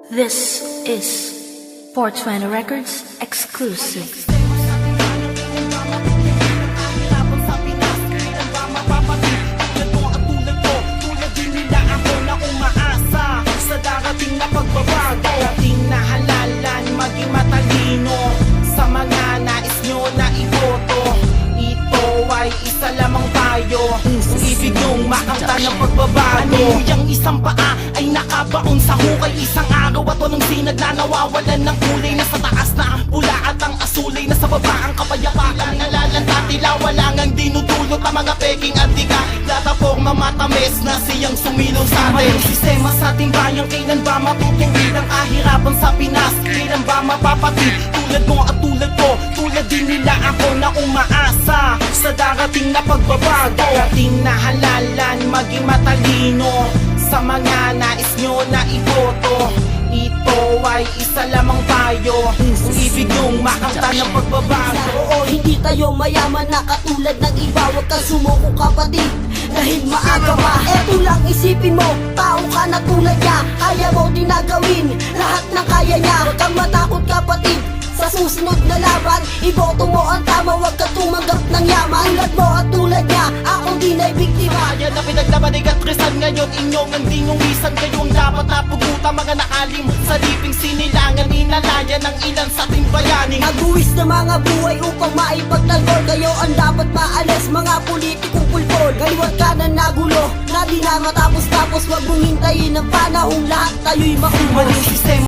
This is 420 Records exclusive. Sa darating na pagbabago, darating na halalan, maging matalino sa mga nais nyo na iboto. Ito ay isa lamang tayo, kung ibig nyong makamtan ng pagbabago. Ano yung isang paa ay nakabaon sa hukay, isang araw at walang sinag na nawawalan ng kulay. Nasa taas na ang pula at ang asulay, nasa baba ang kapayapaan. Nalalanta tila wala ngang dinudulot ang mga peking antika. Latapong mamatamis na siyang sumilaw sa atin. Ang sistema sa ating bayang kailan ba matutuwid ang kahirapan sa Pinas? Kailan ba mapapatid tulad mo at tulad ko? Tulad din nila ako na umaasa sa darating na pagbabago, darating na halalan, maging matalino sa mga nais nyo na iboto. Ito ay isa lamang tayo, kung ibig nyong makamtan ng pagbabago. Oo, hindi tayo mayaman na katulad ng iba. Huwag kang sumuko kapatid, dahil maaga pa. Eto lang isipin mo, tao ka na tulad niya. Kaya mo dinagawin lahat ng kaya niya. Huwag kang matakot kapatid, sa susunod na laban iboto mo ang tama, huwag kang tumanggap ng yaman. Tulad mo at tulad niya, akong di na biktima. Yan na pinaglaban ay katrisan ngayon, inyong ang dinungisan. Kayo ang dapat napugutan, mga naalim sa liping sinilangan. Inalaya ng ilan sa ating bayani. Nagbuwis na mga buhay upang maipagtanggol. Kayo ang dapat maalis, mga politikong pulpol. Kaliwat ka na nagulo, na di na matapos-tapos. Huwag mong hintayin ang panahong lahat tayo'y makumos. Maling sistema